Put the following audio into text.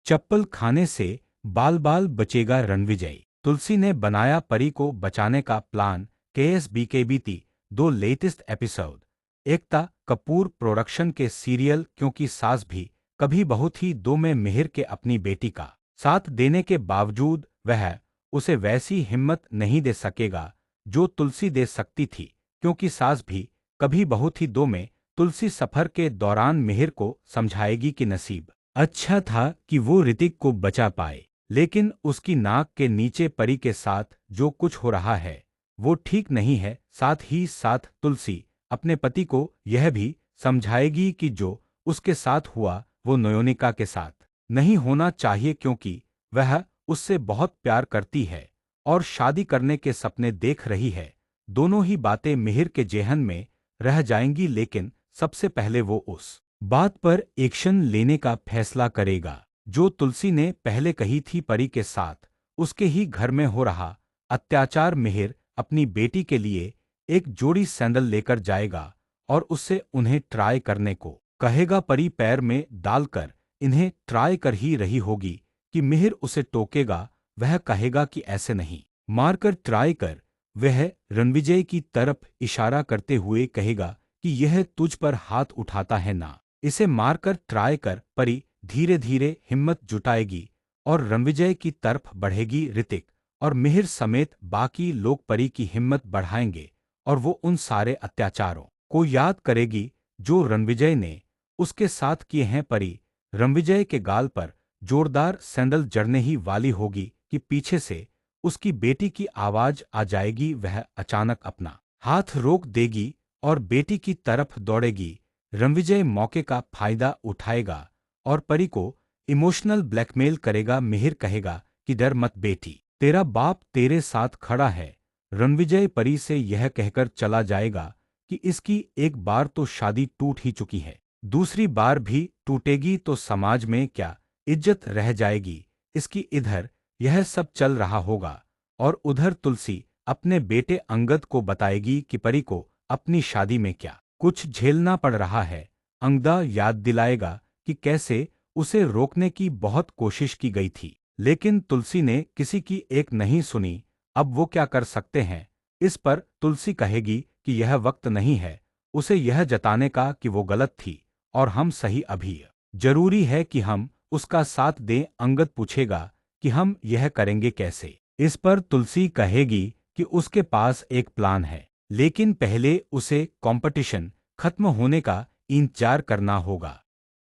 चप्पल खाने से बाल बाल बचेगा रणविजय। तुलसी ने बनाया परी को बचाने का plan. KSBKBT 2 latest episode. Ekta Kapoor production के सीरियल क्योंकि सास भी कभी बहू थी 2 में मिहिर के अपनी बेटी का साथ देने के बावजूद वह उसे वैसी हिम्मत नहीं दे सकेगा जो तुलसी दे सकती थी, क्योंकि सास भी कभी बहू थी 2 में तुलसी सफर के दौरान मिहिर को समझाएगी कि नसीब अच्छा था कि वो ऋतिक को बचा पाए, लेकिन उसकी नाक के नीचे परी के साथ जो कुछ हो रहा है वो ठीक नहीं है। साथ ही साथ तुलसी अपने पति को यह भी समझाएगी कि जो उसके साथ हुआ वो नयोनिका के साथ नहीं होना चाहिए, क्योंकि वह उससे बहुत प्यार करती है और शादी करने के सपने देख रही है। दोनों ही बातें मिहिर के जेहन में रह जाएंगी, लेकिन सबसे पहले वो उस बात पर एक्शन लेने का फैसला करेगा जो तुलसी ने पहले कही थी परी के साथ उसके ही घर में हो रहा अत्याचार। मिहिर अपनी बेटी के लिए एक जोड़ी सैंडल लेकर जाएगा और उससे उन्हें ट्राई करने को कहेगा। परी पैर में डालकर इन्हें ट्राई कर ही रही होगी कि मिहिर उसे टोकेगा। वह कहेगा कि ऐसे नहीं, मारकर ट्राई कर। वह रणविजय की तरफ इशारा करते हुए कहेगा कि यह तुझ पर हाथ उठाता है ना, इसे मारकर ट्राई कर। परी धीरे धीरे हिम्मत जुटाएगी और रणविजय की तरफ बढ़ेगी। ऋतिक और मिहिर समेत बाकी लोग परी की हिम्मत बढ़ाएंगे और वो उन सारे अत्याचारों को याद करेगी जो रणविजय ने उसके साथ किए हैं। परी रणविजय के गाल पर जोरदार सैंडल जड़ने ही वाली होगी कि पीछे से उसकी बेटी की आवाज आ जाएगी। वह अचानक अपना हाथ रोक देगी और बेटी की तरफ दौड़ेगी। रणविजय मौके का फायदा उठाएगा और परी को इमोशनल ब्लैकमेल करेगा। मिहिर कहेगा कि डर मत बेटी, तेरा बाप तेरे साथ खड़ा है। रणविजय परी से यह कहकर चला जाएगा कि इसकी एक बार तो शादी टूट ही चुकी है, दूसरी बार भी टूटेगी तो समाज में क्या इज्जत रह जाएगी इसकी। इधर यह सब चल रहा होगा और उधर तुलसी अपने बेटे अंगद को बताएगी कि परी को अपनी शादी में क्या कुछ झेलना पड़ रहा है। अंगदा याद दिलाएगा कि कैसे उसे रोकने की बहुत कोशिश की गई थी, लेकिन तुलसी ने किसी की एक नहीं सुनी। अब वो क्या कर सकते हैं। इस पर तुलसी कहेगी कि यह वक्त नहीं है उसे यह जताने का कि वो गलत थी और हम सही। अभी जरूरी है कि हम उसका साथ दें। अंगद पूछेगा कि हम यह करेंगे कैसे। इस पर तुलसी कहेगी कि उसके पास एक प्लान है, लेकिन पहले उसे कंपटीशन खत्म होने का इंतजार करना होगा।